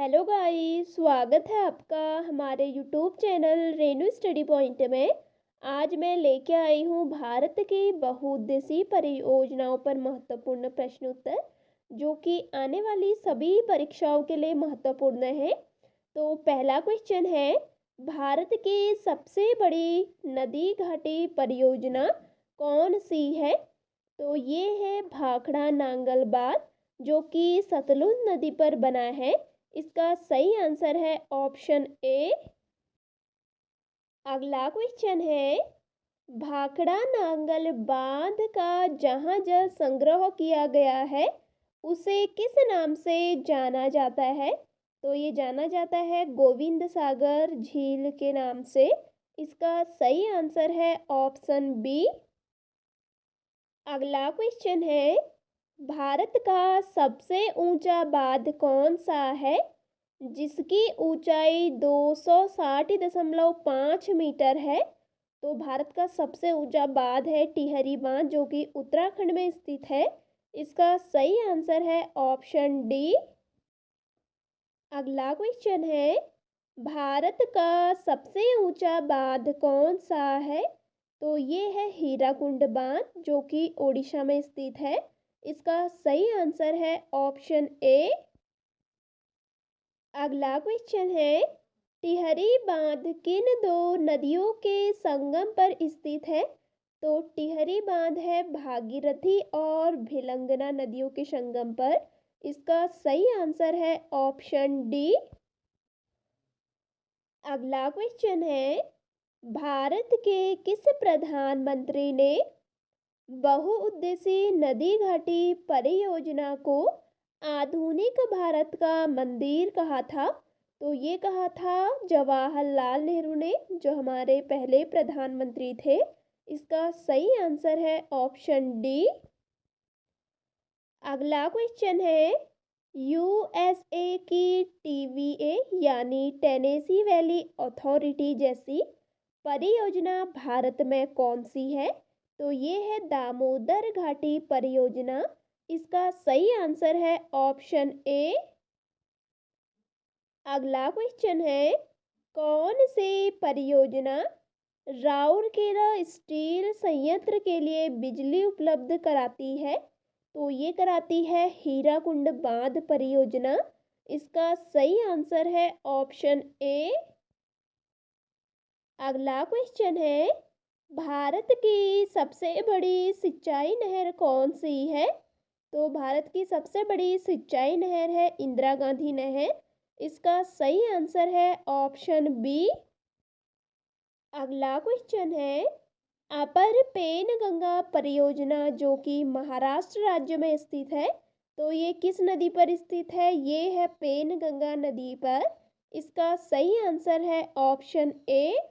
Hello guys, स्वागत है आपका हमारे YouTube channel Renu study point में। आज मैं लेके आई हूँ भारत की बहुउद्देशीय परियोजनाओं पर महत्वपूर्ण प्रश्न उत्तर, जो कि आने वाली सभी परीक्षाओं के लिए महत्वपूर्ण है। तो पहला क्वेश्चन है, भारत की सबसे बड़ी नदी घाटी परियोजना कौन सी है? तो ये है भाखड़ा नांगल बांध, जो कि सतलुज नदी पर बना है। इसका सही आंसर है ऑप्शन ए। अगला क्वेश्चन है, भाखड़ा नांगल बांध का जहां जल संग्रह किया गया है उसे किस नाम से जाना जाता है? तो ये जाना जाता है गोविंद सागर झील के नाम से। इसका सही आंसर है ऑप्शन बी। अगला क्वेश्चन है, भारत का सबसे ऊंचा बांध कौन सा है जिसकी ऊंचाई 260.5 मीटर है? तो भारत का सबसे ऊंचा बांध है टिहरी बांध, जो कि उत्तराखंड में स्थित है। इसका सही आंसर है ऑप्शन डी। अगला क्वेश्चन है, भारत का सबसे ऊंचा बांध कौन सा है? तो ये है हीराकुंड बांध, जो कि ओडिशा में स्थित है। इसका सही आंसर है ऑप्शन ए। अगला क्वेश्चन है, टिहरी बांध किन दो नदियों के संगम पर स्थित है? तो टिहरी बांध है भागीरथी और भिलंगना नदियों के संगम पर। इसका सही आंसर है ऑप्शन डी। अगला क्वेश्चन है, भारत के किस प्रधानमंत्री ने बहुउद्देशीय नदी घाटी परियोजना को आधुनिक भारत का मंदिर कहा था? तो ये कहा था जवाहरलाल नेहरू ने, जो हमारे पहले प्रधानमंत्री थे। इसका सही आंसर है ऑप्शन डी। अगला क्वेश्चन है, यूएसए की टीवीए यानी टेनेसी वैली अथॉरिटी जैसी परियोजना भारत में कौन सी है? तो ये है दामोदर घाटी परियोजना। इसका सही आंसर है ऑप्शन ए। अगला क्वेश्चन है, कौन सी परियोजना राउरकेला स्टील संयंत्र के लिए बिजली उपलब्ध कराती है? तो ये कराती है हीराकुंड बांध परियोजना। इसका सही आंसर है ऑप्शन ए। अगला क्वेश्चन है, भारत की सबसे बड़ी सिंचाई नहर कौन सी है? तो भारत की सबसे बड़ी सिंचाई नहर है इंदिरा गांधी नहर। इसका सही आंसर है ऑप्शन बी। अगला क्वेश्चन है, अपर पेनगंगा परियोजना, जो कि महाराष्ट्र राज्य में स्थित है, तो ये किस नदी पर स्थित है? ये है पेनगंगा नदी पर। इसका सही आंसर है ऑप्शन ए।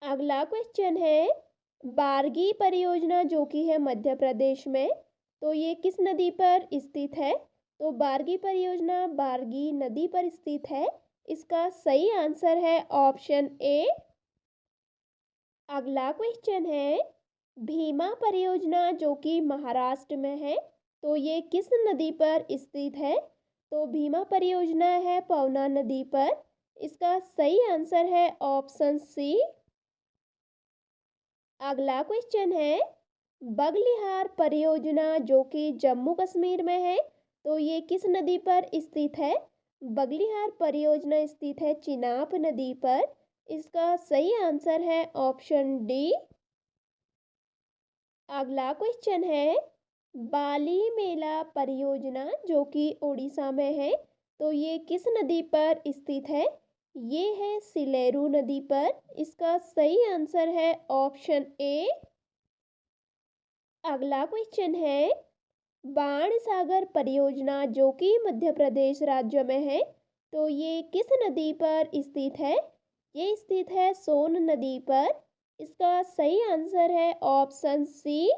अगला क्वेश्चन है, बारगी परियोजना, जो कि है मध्य प्रदेश में, तो ये किस नदी पर स्थित है? तो बारगी परियोजना बारगी नदी पर स्थित है। इसका सही आंसर है ऑप्शन ए। अगला क्वेश्चन है, भीमा परियोजना, जो कि महाराष्ट्र में है, तो ये किस नदी पर स्थित है? तो भीमा परियोजना है पवना नदी पर। इसका सही आंसर है ऑप्शन सी। अगला क्वेश्चन है, बगलिहार परियोजना, जो कि जम्मू कश्मीर में है, तो ये किस नदी पर स्थित है? बगलिहार परियोजना स्थित है चिनाब नदी पर। इसका सही आंसर है ऑप्शन डी। अगला क्वेश्चन है, बाली मेला परियोजना, जो कि उड़ीसा में है, तो ये किस नदी पर स्थित है? ये है सिलेरू नदी पर। इसका सही आंसर है ऑप्शन ए। अगला क्वेश्चन है, बाण सागर परियोजना, जो कि मध्य प्रदेश राज्य में है, तो ये किस नदी पर स्थित है? ये स्थित है सोन नदी पर। इसका सही आंसर है ऑप्शन सी।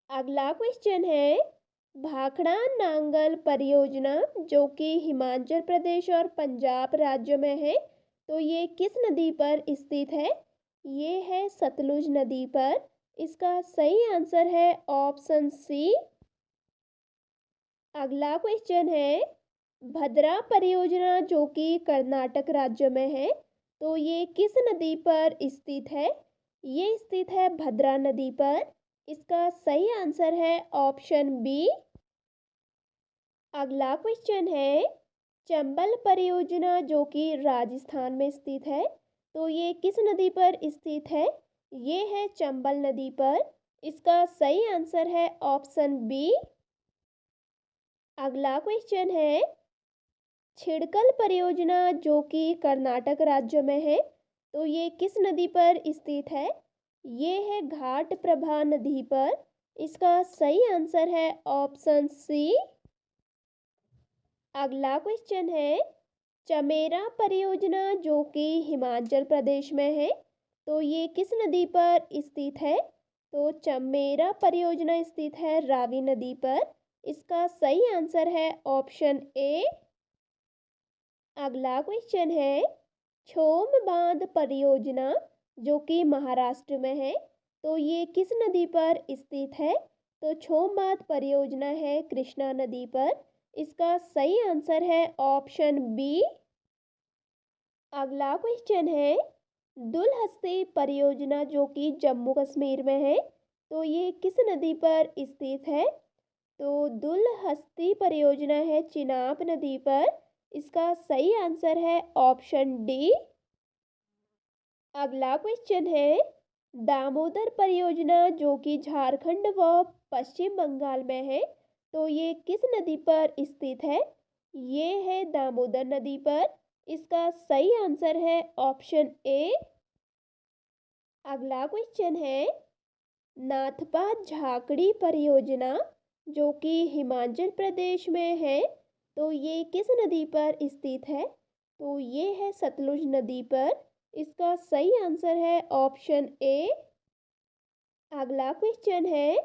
अगला क्वेश्चन है, भाखड़ा नांगल परियोजना, जो कि हिमाचल प्रदेश और पंजाब राज्य में है, तो ये किस नदी पर स्थित है? ये है सतलुज नदी पर। इसका सही आंसर है ऑप्शन सी। अगला क्वेश्चन है, भद्रा परियोजना जो कि कर्नाटक राज्य में है, तो ये किस नदी पर स्थित है? ये स्थित है भद्रा नदी पर। इसका सही आंसर है ऑप्शन बी। अगला क्वेश्चन है, चंबल परियोजना जो कि राजस्थान में स्थित है, तो ये किस नदी पर स्थित है? ये है चंबल नदी पर। इसका सही आंसर है ऑप्शन बी। अगला क्वेश्चन है, छिड़कल परियोजना जो कि कर्नाटक राज्य में है, तो ये किस नदी पर स्थित है? ये है घाट प्रभा नदी पर। इसका सही आंसर है ऑप्शन सी। अगला क्वेश्चन है, चमेरा परियोजना जो कि हिमाचल प्रदेश में है, तो ये किस नदी पर स्थित है? तो चमेरा परियोजना स्थित है रावी नदी पर। इसका सही आंसर है ऑप्शन ए। अगला क्वेश्चन है, छोम बांध परियोजना जो कि महाराष्ट्र में है, तो ये किस नदी पर स्थित है? तो छोम बांध परियोजना है कृष्णा नदी पर। इसका सही आंसर है ऑप्शन बी। अगला क्वेश्चन है, दुलहस्ती परियोजना जो कि जम्मू कश्मीर में है, तो ये किस नदी पर स्थित है? तो दुलहस्ती परियोजना है चिनाब नदी पर। इसका सही आंसर है ऑप्शन डी। अगला क्वेश्चन है, दामोदर परियोजना जो कि झारखंड व पश्चिम बंगाल में है, तो ये किस नदी पर स्थित है? ये है दामोदर नदी पर। इसका सही आंसर है ऑप्शन ए। अगला क्वेश्चन है, नाथपा झाकड़ी परियोजना जो कि हिमाचल प्रदेश में है, तो ये किस नदी पर स्थित है? तो ये है सतलुज नदी पर। इसका सही आंसर है ऑप्शन ए। अगला क्वेश्चन है,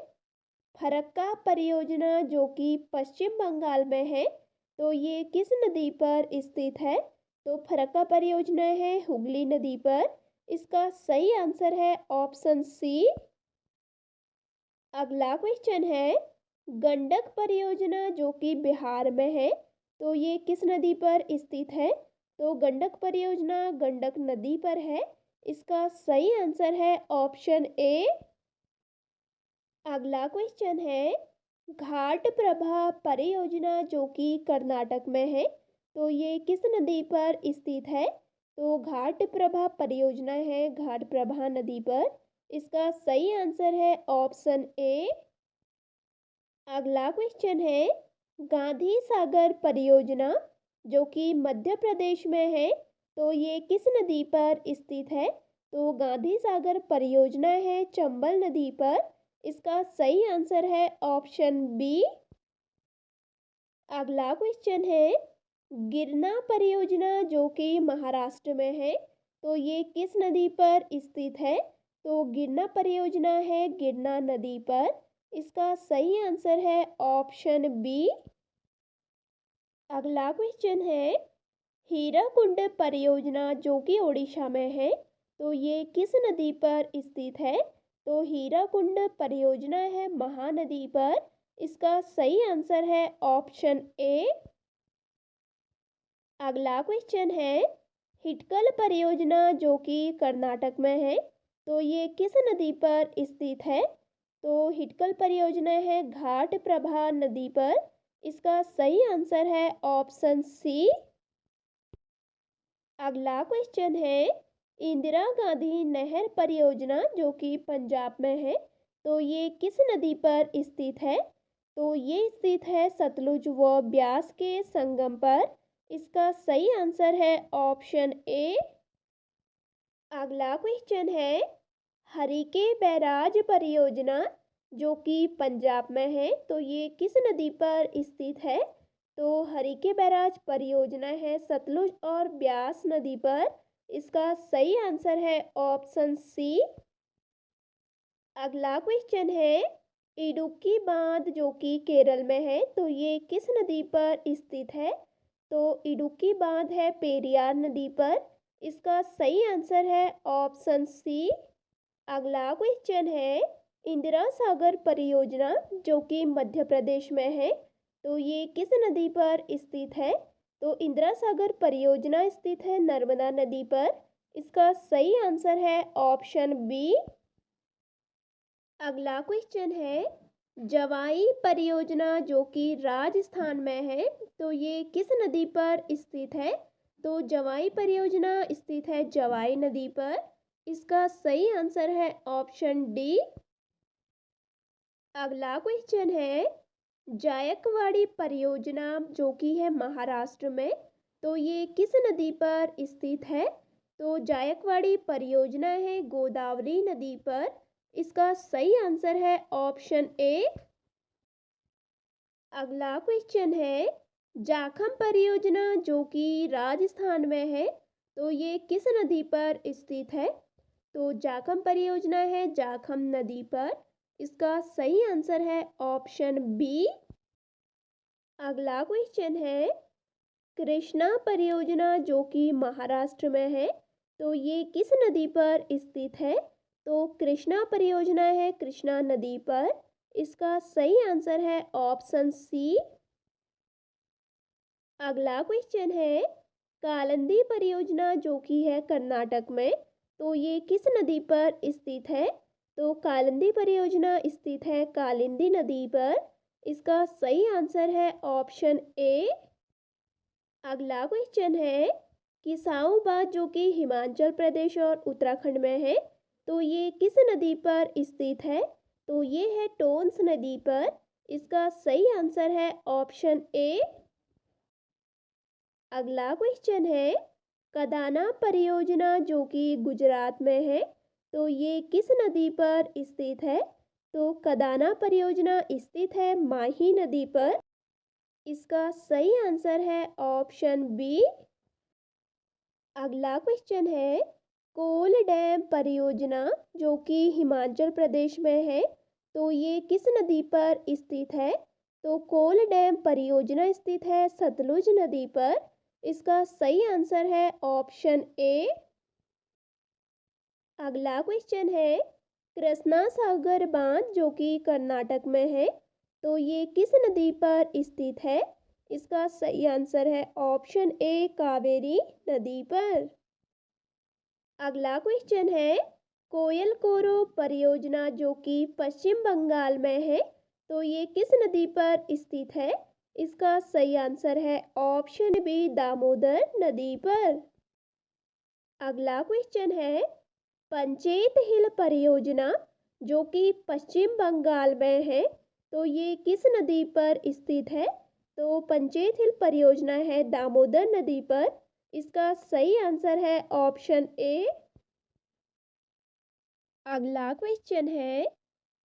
फरक्का परियोजना जो कि पश्चिम बंगाल में है, तो ये किस नदी पर स्थित है? तो फरक्का परियोजना है हुगली नदी पर। इसका सही आंसर है ऑप्शन सी। अगला क्वेश्चन है, गंडक परियोजना जो कि बिहार में है, तो ये किस नदी पर स्थित है? तो गंडक परियोजना गंडक नदी पर है। इसका सही आंसर है ऑप्शन ए। अगला क्वेश्चन है, घाट प्रभा परियोजना जो कि कर्नाटक में है, तो ये किस नदी पर स्थित है? तो घाट प्रभा परियोजना है घाट प्रभा नदी पर। इसका सही आंसर है ऑप्शन ए। अगला क्वेश्चन है, गांधी सागर परियोजना जो कि मध्य प्रदेश में है, तो ये किस नदी पर स्थित है? तो गांधी सागर परियोजना है चंबल नदी पर। इसका सही आंसर है ऑप्शन बी। अगला क्वेश्चन है, गिरना परियोजना जो कि महाराष्ट्र में है, तो ये किस नदी पर स्थित है? तो गिरना परियोजना है गिरना नदी पर। इसका सही आंसर है ऑप्शन बी। अगला क्वेश्चन है, हीराकुंड परियोजना जो कि ओडिशा में है, तो ये किस नदी पर स्थित है? तो हीराकुंड परियोजना है महानदी पर। इसका सही आंसर है ऑप्शन ए। अगला क्वेश्चन है, हिटकल परियोजना जो कि कर्नाटक में है, तो ये किस नदी पर स्थित है? तो हिटकल परियोजना है घाट प्रभा नदी पर। इसका सही आंसर है ऑप्शन सी। अगला क्वेश्चन है, इंदिरा गांधी नहर परियोजना जो कि पंजाब में है, तो ये किस नदी पर स्थित है? तो ये स्थित है सतलुज व ब्यास के संगम पर। इसका सही आंसर है ऑप्शन ए। अगला क्वेश्चन है, हरिके बैराज परियोजना जो कि पंजाब में है, तो ये किस नदी पर स्थित है? तो हरिके बैराज परियोजना है सतलुज और ब्यास नदी पर। इसका सही आंसर है ऑप्शन सी। अगला क्वेश्चन है, इडुक्की बांध जो कि केरल में है, तो ये किस नदी पर स्थित है? तो इडुक्की बांध है पेरियार नदी पर। इसका सही आंसर है ऑप्शन सी। अगला क्वेश्चन है, इंदिरा सागर परियोजना जो कि मध्य प्रदेश में है, तो ये किस नदी पर स्थित है? तो इंदिरा सागर परियोजना स्थित है नर्मदा नदी पर। इसका सही आंसर है ऑप्शन बी। अगला क्वेश्चन है, जवाई परियोजना जो कि राजस्थान में है, तो ये किस नदी पर स्थित है? तो जवाई परियोजना स्थित है जवाई नदी पर। इसका सही आंसर है ऑप्शन डी। अगला क्वेश्चन है, जायकवाड़ी परियोजना जो कि है महाराष्ट्र में, तो ये किस नदी पर स्थित है? तो जायकवाड़ी परियोजना है गोदावरी नदी पर। इसका सही आंसर है ऑप्शन ए। अगला क्वेश्चन है, जाखम परियोजना जो कि राजस्थान में है, तो ये किस नदी पर स्थित है? तो जाखम परियोजना है जाखम नदी पर। इसका सही आंसर है ऑप्शन बी। अगला क्वेश्चन है, कृष्णा परियोजना जो कि महाराष्ट्र में है, तो ये किस नदी पर स्थित है? तो कृष्णा परियोजना है कृष्णा नदी पर। इसका सही आंसर है ऑप्शन सी। अगला क्वेश्चन है, कालिंदी परियोजना जो कि है कर्नाटक में, तो ये किस नदी पर स्थित है? तो कालिंदी परियोजना स्थित है कालिंदी नदी पर। इसका सही आंसर है ऑप्शन ए। अगला क्वेश्चन है, किसाऊ बांध जो कि हिमाचल प्रदेश और उत्तराखंड में है, तो ये किस नदी पर स्थित है? तो ये है टोन्स नदी पर। इसका सही आंसर है ऑप्शन ए। अगला क्वेश्चन है, कदाना परियोजना जो कि गुजरात में है, तो ये किस नदी पर स्थित है? तो कदाना परियोजना स्थित है माही नदी पर। इसका सही आंसर है ऑप्शन बी। अगला क्वेश्चन है, कोल डैम परियोजना जो कि हिमाचल प्रदेश में है, तो ये किस नदी पर स्थित है? तो कोल डैम परियोजना स्थित है सतलुज नदी पर। इसका सही आंसर है ऑप्शन ए। अगला क्वेश्चन है, कृष्णा सागर बांध जो कि कर्नाटक में है, तो ये किस नदी पर स्थित है? इसका सही आंसर है ऑप्शन ए कावेरी नदी पर। अगला क्वेश्चन है, कोयल कोरो परियोजना जो कि पश्चिम बंगाल में है, तो ये किस नदी पर स्थित है? इसका सही आंसर है ऑप्शन बी दामोदर नदी पर। अगला क्वेश्चन है, पंचेत हिल परियोजना जो कि पश्चिम बंगाल में है, तो ये किस नदी पर स्थित है? तो पंचेत हिल परियोजना है दामोदर नदी पर। इसका सही आंसर है ऑप्शन ए। अगला क्वेश्चन है,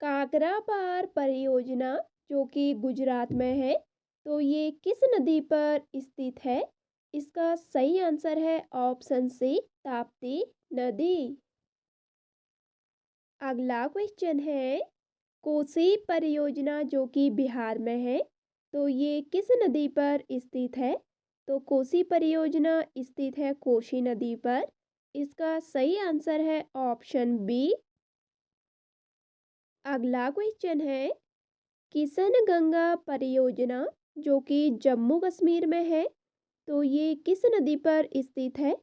काकरापार परियोजना जो कि गुजरात में है, तो ये किस नदी पर स्थित है? इसका सही आंसर है ऑप्शन सी ताप्ती नदी। अगला क्वेश्चन है, कोसी परियोजना जो कि बिहार में है, तो ये किस नदी पर स्थित है? तो कोसी परियोजना स्थित है कोशी नदी पर। इसका सही आंसर है ऑप्शन बी। अगला क्वेश्चन है, किशनगंगा परियोजना जो कि जम्मू कश्मीर में है, तो ये किस नदी पर स्थित है?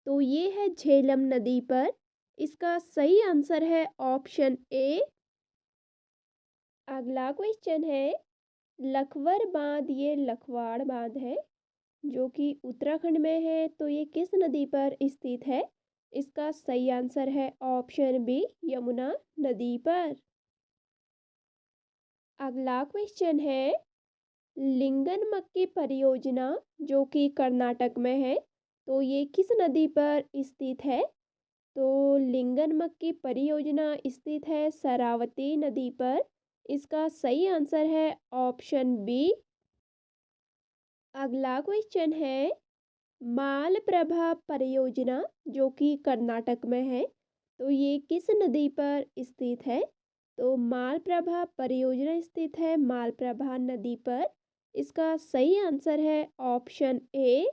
तो ये है झेलम नदी पर। इसका सही आंसर है ऑप्शन ए। अगला क्वेश्चन है, लखवर बांध ये लखवाड़ बांध है जो कि उत्तराखंड में है, तो ये किस नदी पर स्थित है? इसका सही आंसर है ऑप्शन बी यमुना नदी पर। अगला क्वेश्चन है, लिंगनमक्की परियोजना जो कि कर्नाटक में है, तो ये किस नदी पर स्थित है? तो लिंगनमक्की परियोजना स्थित है शरावती नदी पर। इसका सही आंसर है ऑप्शन बी। अगला क्वेश्चन है, मालप्रभा परियोजना जो कि कर्नाटक में है, तो ये किस नदी पर स्थित है? तो मालप्रभा परियोजना स्थित है मालप्रभा नदी पर। इसका सही आंसर है ऑप्शन ए।